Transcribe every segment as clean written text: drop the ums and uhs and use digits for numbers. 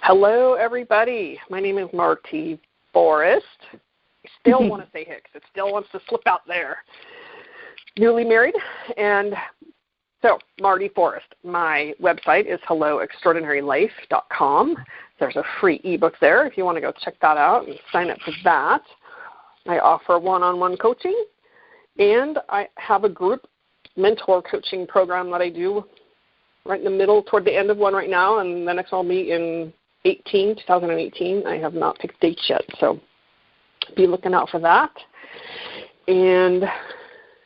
Hello, everybody. My name is Marty Forrest. I still want to say Hicks. It still wants to slip out there. Newly married, and so Marty Forrest. My website is helloextraordinarylife.com. There's a free ebook there if you want to go check that out and sign up for that. I offer one-on-one coaching, and I have a group mentor coaching program that I do right in the middle, toward the end of one right now, and the next one will be in 2018. I have not picked dates yet, so be looking out for that. And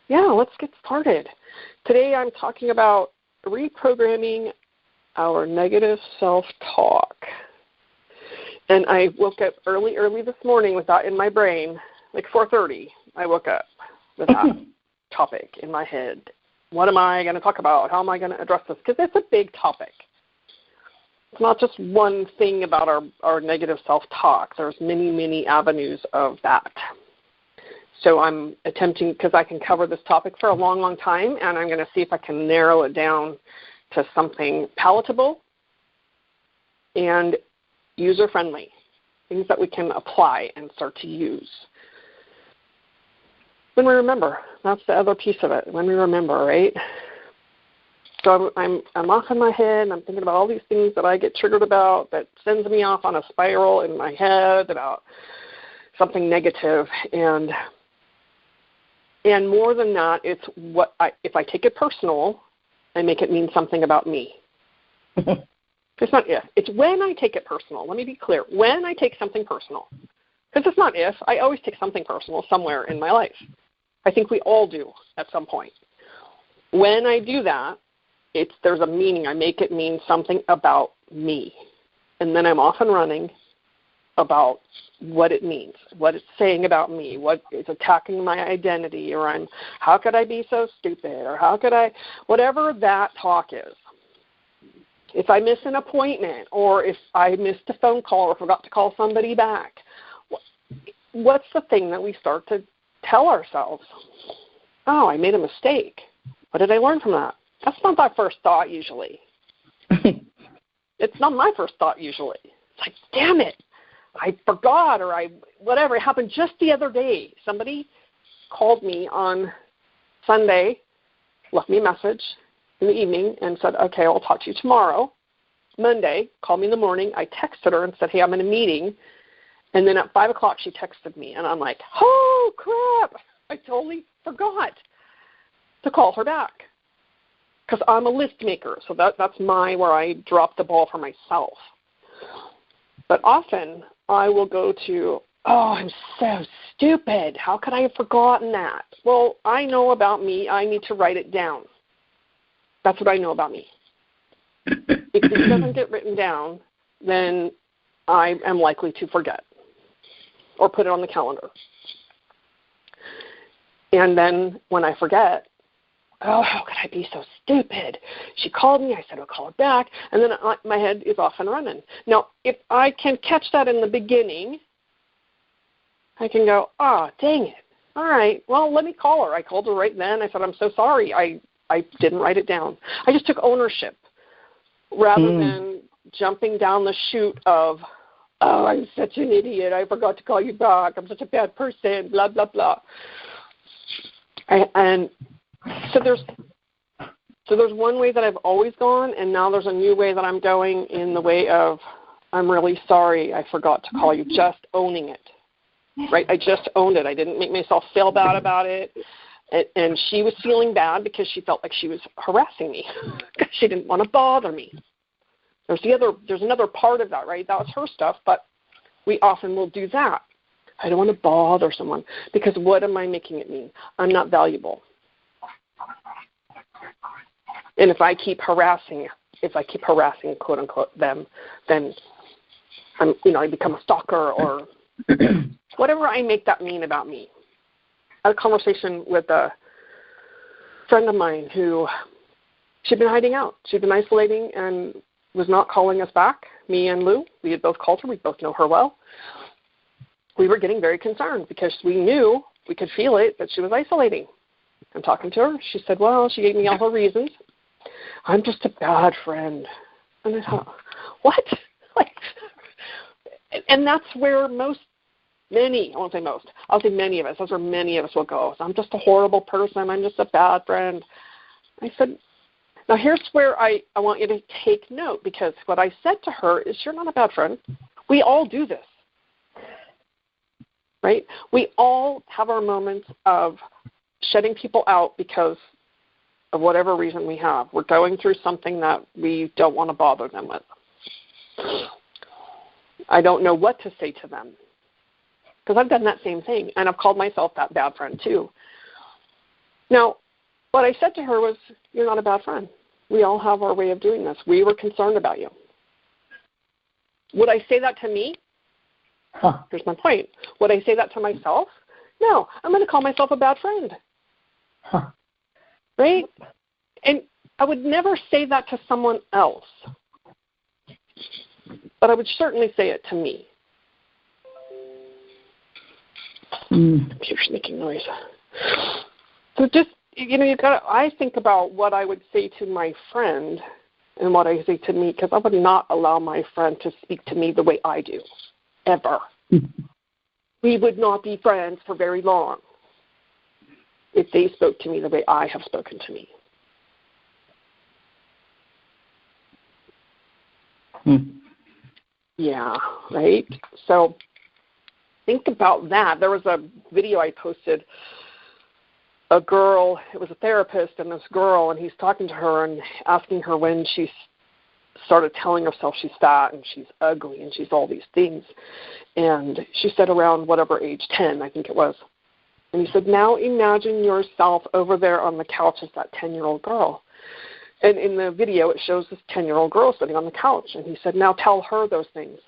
yeah, let's get started. Today I'm talking about reprogramming our negative self-talk. And I woke up early this morning with that in my brain, like 4:30. I woke up with that topic in my head. What am I going to talk about? How am I going to address this? Because it's a big topic. It's not just one thing about our negative self-talk. There's many avenues of that. So I'm attempting, because I can cover this topic for a long time, and I'm going to see if I can narrow it down to something palatable and user-friendly, things that we can apply and start to use. When we remember, that's the other piece of it, when we remember, right? So I'm off in my head, and I'm thinking about all these things that I get triggered about that sends me off on a spiral in my head about something negative. And more than that, it's if I take it personal, I make it mean something about me. It's not if. It's when I take it personal. Let me be clear. When I take something personal. Because it's not if. I always take something personal somewhere in my life. I think we all do at some point. When I do that, there's a meaning. I make it mean something about me. And then I'm off and running about what it means, what it's saying about me, what is attacking my identity, or how could I be so stupid, or how could I, whatever that talk is. If I miss an appointment, or if I missed a phone call or forgot to call somebody back, what's the thing that we start to tell ourselves? Oh, I made a mistake. What did I learn from that? That's not my first thought usually. It's not my first thought usually. It's like, damn it, I forgot, or whatever. It happened just the other day. Somebody called me on Sunday, left me a message in the evening and said, okay, I'll talk to you tomorrow. Monday, called me in the morning. I texted her and said, hey, I'm in a meeting. And then at 5 o'clock, she texted me, and I'm like, oh, crap, I totally forgot to call her back because I'm a list maker, so that's where I drop the ball for myself. But often I will go to, oh, I'm so stupid. How could I have forgotten that? Well, I know about me. I need to write it down. That's what I know about me. If it doesn't get written down, then I am likely to forget or put it on the calendar. And then when I forget, oh, how could I be so stupid? She called me. I said I'll call her back. And then my head is off and running. Now, if I can catch that in the beginning, I can go, oh, dang it. All right, well, let me call her. I called her right then. I said, I'm so sorry. I didn't write it down. I just took ownership rather than jumping down the chute of, oh, I'm such an idiot. I forgot to call you back. I'm such a bad person, blah, blah, blah. And so there's one way that I've always gone, and now there's a new way that I'm going in the way of, I'm really sorry I forgot to call you, just owning it, right? I just owned it. I didn't make myself feel bad about it. And she was feeling bad because she felt like she was harassing me because she didn't want to bother me. There's another part of that, right? That was her stuff, but we often will do that. I don't want to bother someone because what am I making it mean? I'm not valuable. And if I keep harassing, quote unquote, them, then I become a stalker or whatever I make that mean about me. I had a conversation with a friend of mine who she'd been hiding out. She'd been isolating and was not calling us back, me and Lou. We had both called her. We both know her well. We were getting very concerned because we knew, we could feel it, that she was isolating. I'm talking to her. She said, well, she gave me all her reasons. I'm just a bad friend. And I thought, what? Like, And that's where many of us, that's where many of us will go. So I'm just a horrible person. I'm just a bad friend. I said, now here's where I want you to take note, because what I said to her is, you're not a bad friend. We all do this, right? We all have our moments of shutting people out because of whatever reason we have. We're going through something that we don't want to bother them with. I don't know what to say to them, because I've done that same thing, and I've called myself that bad friend too. Now, what I said to her was, you're not a bad friend. We all have our way of doing this. We were concerned about you. Would I say that to me? Here's my point. Would I say that to myself? No. I'm going to call myself a bad friend. Right? And I would never say that to someone else. But I would certainly say it to me. Computer's making noise. So just, I think about what I would say to my friend and what I say to me, because I would not allow my friend to speak to me the way I do, ever. We would not be friends for very long if they spoke to me the way I have spoken to me. Yeah, right? So think about that. There was a video I posted, a girl, it was a therapist and this girl, and he's talking to her and asking her when she started telling herself she's fat and she's ugly and she's all these things. And she said around whatever age, 10, I think it was. And he said, now imagine yourself over there on the couch as that 10-year-old girl. And in the video, it shows this 10-year-old girl sitting on the couch. And he said, now tell her those things.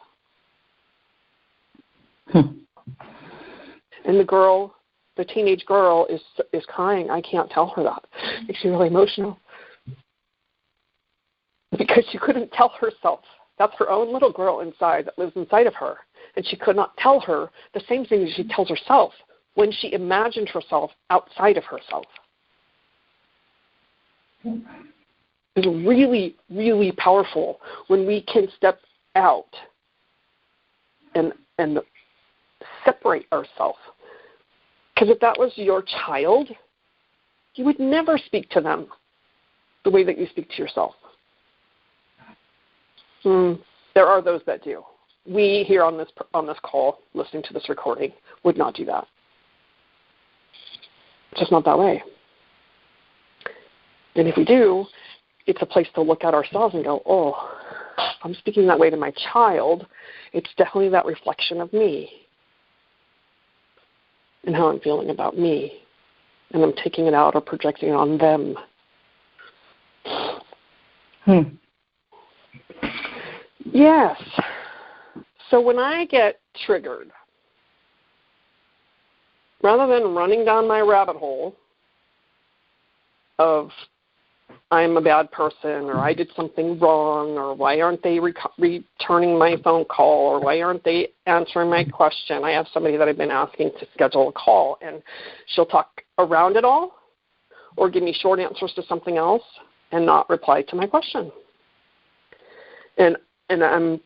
And the girl, the teenage girl, is crying. I can't tell her that. Makes me really emotional. Because she couldn't tell herself. That's her own little girl inside that lives inside of her. And she could not tell her the same thing that she tells herself when she imagined herself outside of herself. It's really, really powerful when we can step out and separate ourselves. Because if that was your child, you would never speak to them the way that you speak to yourself. There are those that do. We here on this call, listening to this recording, would not do that. It's just not that way. And if we do, it's a place to look at ourselves and go, oh, if I'm speaking that way to my child, it's definitely that reflection of me and how I'm feeling about me. And I'm taking it out or projecting it on them. Yes. So when I get triggered, rather than running down my rabbit hole of I'm a bad person or I did something wrong or why aren't they returning my phone call or why aren't they answering my question. I have somebody that I've been asking to schedule a call, and she'll talk around it all or give me short answers to something else and not reply to my question. And I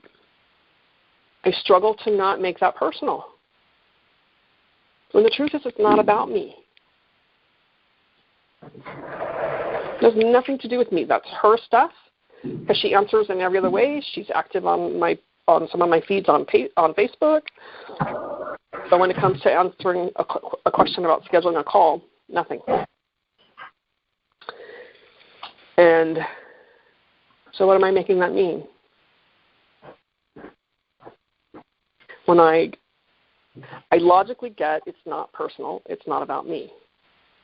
struggle to not make that personal. When the truth is, it's not about me. It has nothing to do with me. That's her stuff, because she answers in every other way. She's active on some of my feeds on Facebook. But when it comes to answering a question about scheduling a call, nothing. And so what am I making that mean? When I logically get it's not personal, it's not about me,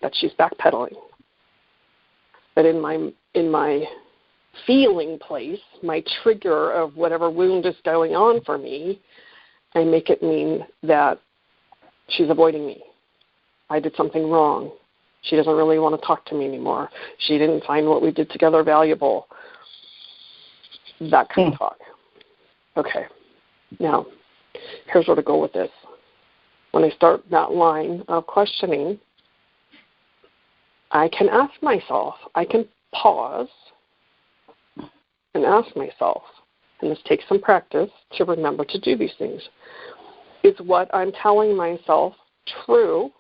that she's backpedaling. But in my feeling place, my trigger of whatever wound is going on for me, I make it mean that she's avoiding me. I did something wrong. She doesn't really want to talk to me anymore. She didn't find what we did together valuable. That kind of talk. Okay. Now, here's where to go with this. When I start that line of questioning, I can ask myself, I can pause and ask myself, and this takes some practice to remember to do these things, is what I'm telling myself true,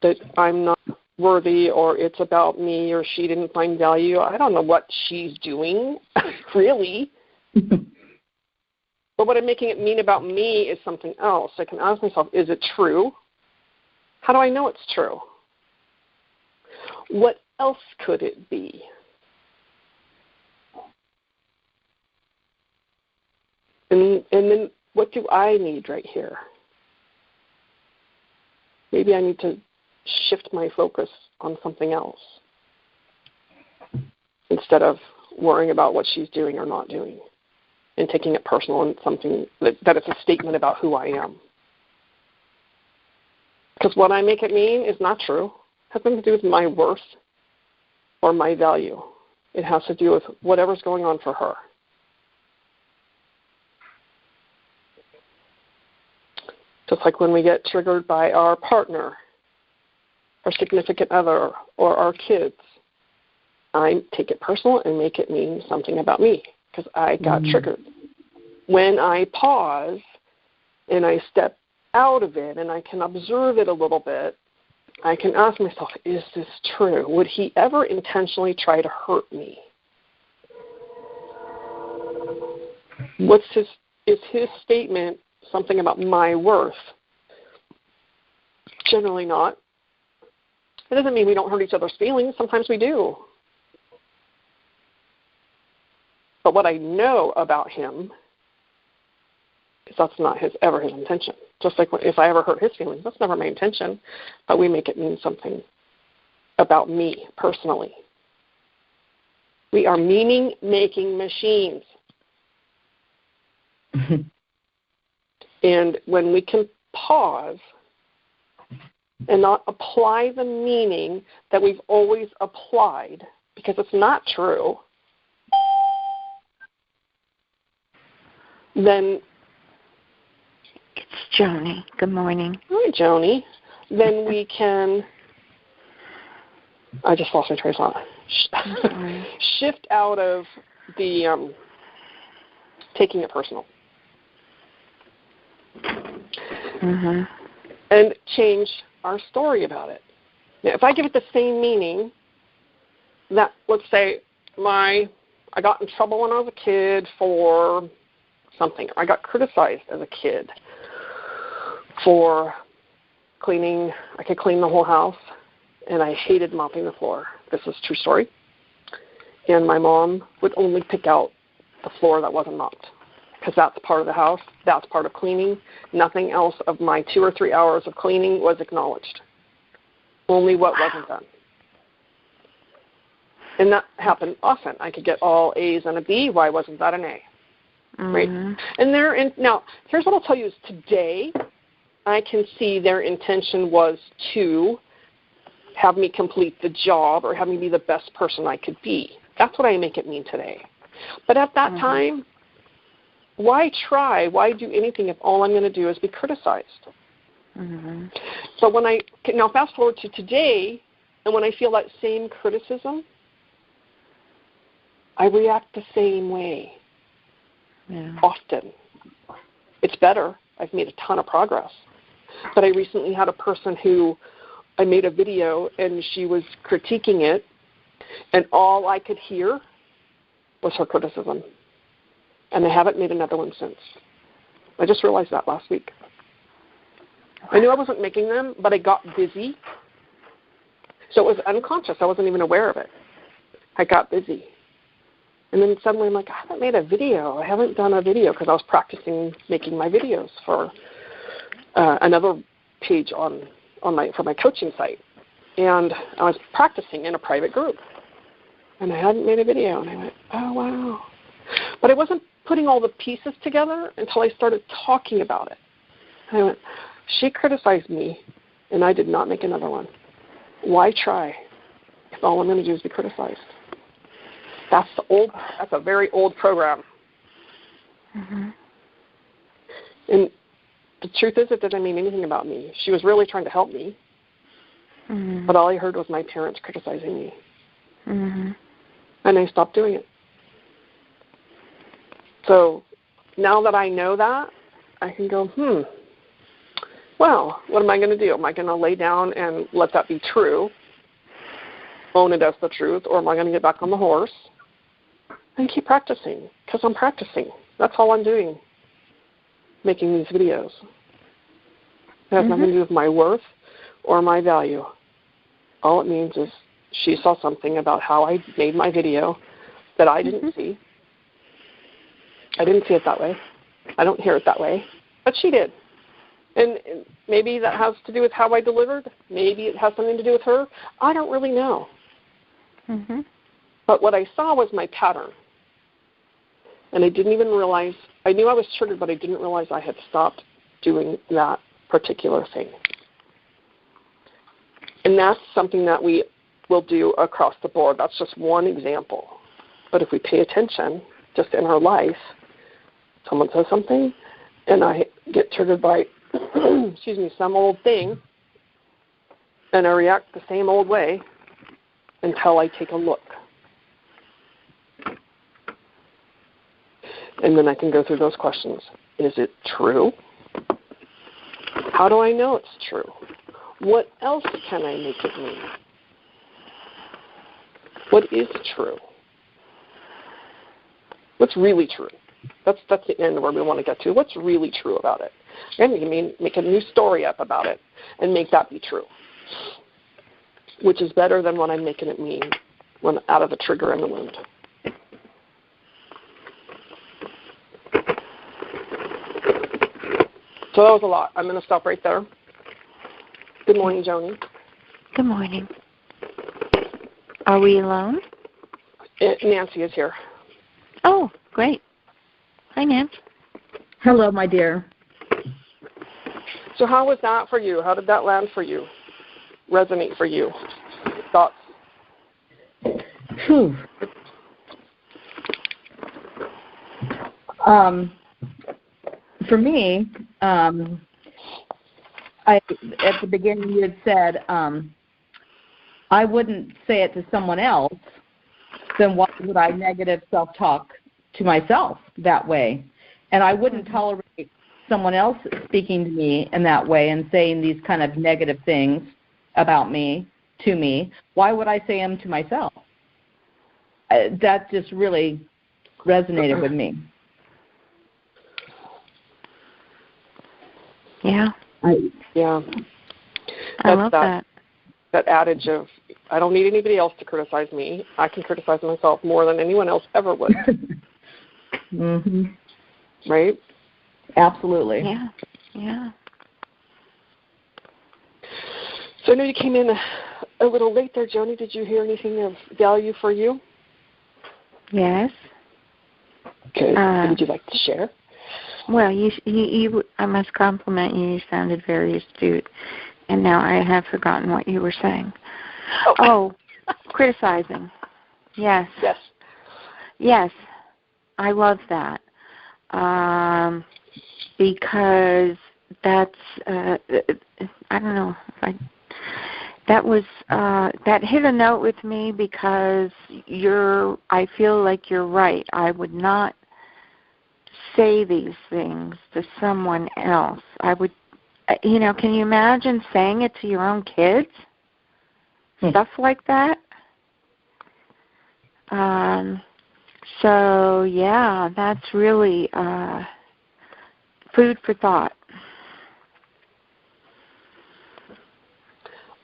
that I'm not worthy, or it's about me, or she didn't find value? I don't know what she's doing, really. But what I'm making it mean about me is something else. I can ask myself, is it true? How do I know it's true? What else could it be? And then what do I need right here? Maybe I need to shift my focus on something else instead of worrying about what she's doing or not doing and taking it personal and something that it's a statement about who I am. Because what I make it mean is not true. It has nothing to do with my worth or my value. It has to do with whatever's going on for her. Just like when we get triggered by our partner, our significant other, or our kids, I take it personal and make it mean something about me because I got triggered. When I pause and I step out of it and I can observe it a little bit, I can ask myself, is this true? Would he ever intentionally try to hurt me? Is his statement something about my worth? Generally not. It doesn't mean we don't hurt each other's feelings. Sometimes we do. But what I know about him is that's not ever his intention. Just like if I ever hurt his feelings, that's never my intention. But we make it mean something about me personally. We are meaning-making machines. And when we can pause and not apply the meaning that we've always applied, because it's not true, then... It's Joni. Good morning. Hi, Joni. Then we can... I just lost my train of thought. Shift out of the taking it personal. And change our story about it. Now, if I give it the same meaning, that, let's say, I got in trouble when I was a kid for something. I got criticized as a kid for cleaning. I could clean the whole house, and I hated mopping the floor. This is a true story. And my mom would only pick out the floor that wasn't mopped, because that's part of the house, that's part of cleaning. Nothing else of my 2 or 3 hours of cleaning was acknowledged. Only what wasn't done. And that happened often. I could get all A's and a B. Why wasn't that an A? Right? And now, here's what I'll tell you is today, I can see their intention was to have me complete the job or have me be the best person I could be. That's what I make it mean today. But at that time, why try? Why do anything if all I'm going to do is be criticized? So when I now fast forward to today, and when I feel that same criticism, I react the same way. Often. It's better. I've made a ton of progress. But I recently had a person who I made a video, and she was critiquing it, and all I could hear was her criticism. And I haven't made another one since. I just realized that last week. I knew I wasn't making them, but I got busy. So it was unconscious. I wasn't even aware of it. I got busy. And then suddenly I'm like, I haven't made a video. I haven't done a video because I was practicing making my videos for another page for my coaching site. And I was practicing in a private group. And I hadn't made a video. And I went, oh, wow. But I wasn't putting all the pieces together until I started talking about it. And I went, she criticized me, and I did not make another one. Why try if all I'm going to do is be criticized? That's a very old program. And the truth is, it didn't mean anything about me. She was really trying to help me, but all I heard was my parents criticizing me. And I stopped doing it. So now that I know that, I can go, well, what am I going to do? Am I going to lay down and let that be true, own it as the truth, or am I going to get back on the horse and keep practicing? Because I'm practicing. That's all I'm doing, making these videos. It has nothing to do with my worth or my value. All it means is she saw something about how I made my video that I didn't see. I didn't see it that way. I don't hear it that way. But she did. And maybe that has to do with how I delivered. Maybe it has something to do with her. I don't really know. But what I saw was my pattern. And I didn't even realize, I knew I was triggered, but I didn't realize I had stopped doing that particular thing. And that's something that we will do across the board. That's just one example. But if we pay attention, just in our life, someone says something, and I get triggered by, some old thing, and I react the same old way until I take a look. And then I can go through those questions. Is it true? How do I know it's true? What else can I make it mean? What is true? What's really true? That's the end where we want to get to. What's really true about it? And you mean make a new story up about it and make that be true, which is better than what I'm making it mean when out of the trigger and the wound. So that was a lot. I'm going to stop right there. Good morning, Joni. Good morning. Are we alone? Nancy is here. Oh, great. Hi, Nancy. Hello, my dear. So how was that for you? How did that land for you? Resonate for you? Thoughts? Whew. For me, at the beginning you had said, I wouldn't say it to someone else, then why would I negative self-talk to myself that way? And I wouldn't tolerate someone else speaking to me in that way and saying these kind of negative things about me, to me. Why would I say them to myself? That just really resonated with me. Yeah. Yeah. I love that. That adage of, I don't need anybody else to criticize me. I can criticize myself more than anyone else ever would. Right? Absolutely. Yeah. Yeah. So I know you came in a little late there, Joni. Did you hear anything of value for you? Yes. Okay. What would you like to share? Well, you, I must compliment you. You sounded very astute. And now I have forgotten what you were saying. Oh, criticizing. Yes. Yes. Yes. I love that. Because that's, I don't know, that hit a note with me because I feel like you're right. I would not say these things to someone else. I would, can you imagine saying it to your own kids? Stuff like that? So, yeah, that's really food for thought.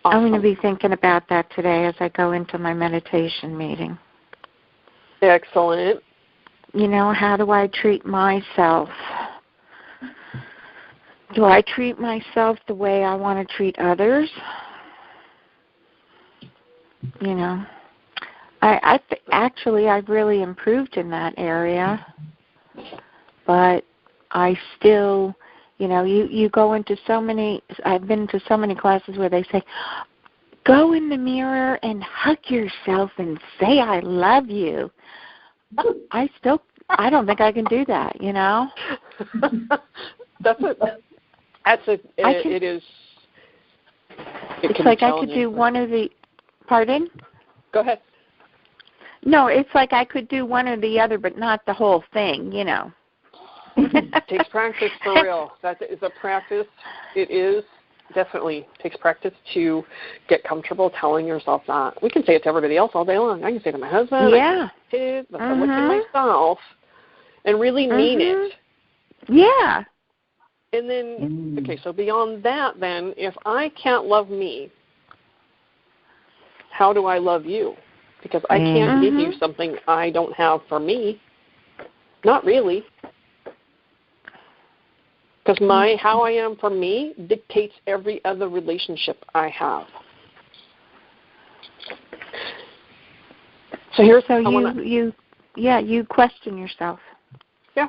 Awesome. I'm going to be thinking about that today as I go into my meditation meeting. Excellent. How do I treat myself? Do I treat myself the way I want to treat others? Actually, I've really improved in that area, but I still, you go into I've been to so many classes where they say, go in the mirror and hug yourself and say, I love you. I don't think I can do that, It's like I could do one or the, pardon? Go ahead. No, it's like I could do one or the other, but not the whole thing, It takes practice for real. That is a practice. It is definitely takes practice to get comfortable telling yourself that. We can say it to everybody else all day long. I can say it to my husband, kids, but I look at myself and really mean it. Yeah. And then, okay, so beyond that then, if I can't love me, how do I love you? Because I can't give you something I don't have for me. Not really. Because how I am for me dictates every other relationship I have. So here's how you question yourself. Yeah.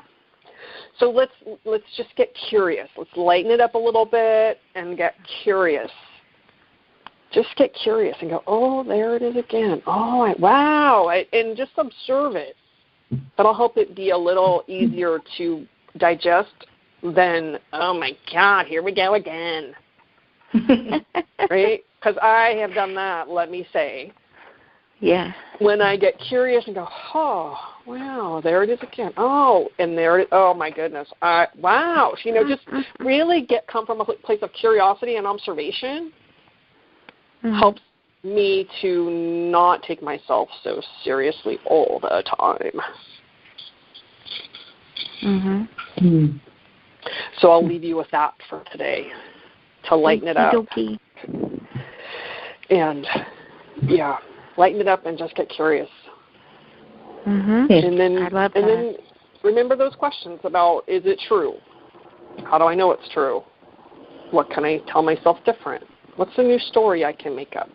So let's just get curious. Let's lighten it up a little bit and get curious. Just get curious and go, oh, there it is again. Oh, wow. And just observe it. That'll help it be a little easier to digest than, oh, my God, here we go again. Right? Because I have done that, let me say. Yeah. When I get curious and go, oh, wow, there it is again. Oh, and there it is. Oh, my goodness. Wow. Just really come from a place of curiosity and observation helps me to not take myself so seriously all the time. So I'll leave you with that for today to lighten it up. And, lighten it up and just get curious. And then remember those questions about, is it true? How do I know it's true? What can I tell myself different? What's the new story I can make up?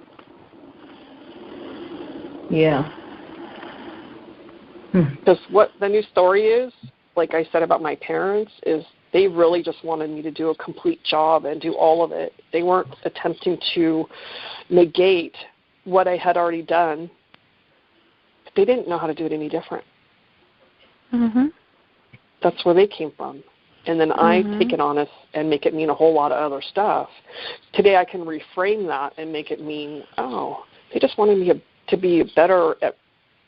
Yeah. Because what the new story is, like I said about my parents, is they really just wanted me to do a complete job and do all of it. They weren't attempting to negate what I had already done. They didn't know how to do it any different. That's where they came from. And then I take it on and make it mean a whole lot of other stuff. Today I can reframe that and make it mean, oh, they just wanted me to be better at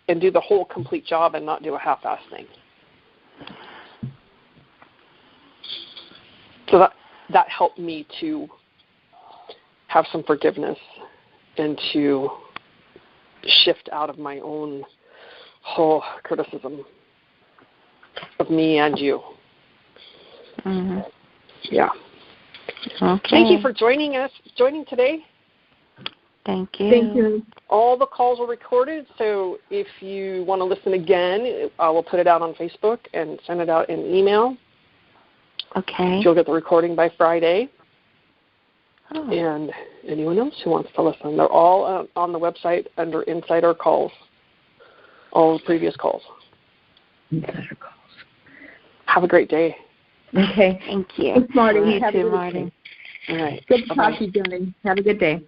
and do the whole complete job and not do a half-ass thing. So that helped me to have some forgiveness and to shift out of my own whole criticism of me and you. Yeah. Okay. Thank you for joining today. Thank you. Thank you. All the calls were recorded, so if you want to listen again, I will put it out on Facebook and send it out in email. Okay. You'll get the recording by Friday. And anyone else who wants to listen, they're all on the website under Insider Calls, all the previous calls. Insider Calls. Have a great day. Okay. Thank you. Thanks, Marty. You Have too, a good Marty. day. All right. Good to talk to you, Jenny. Have a good day.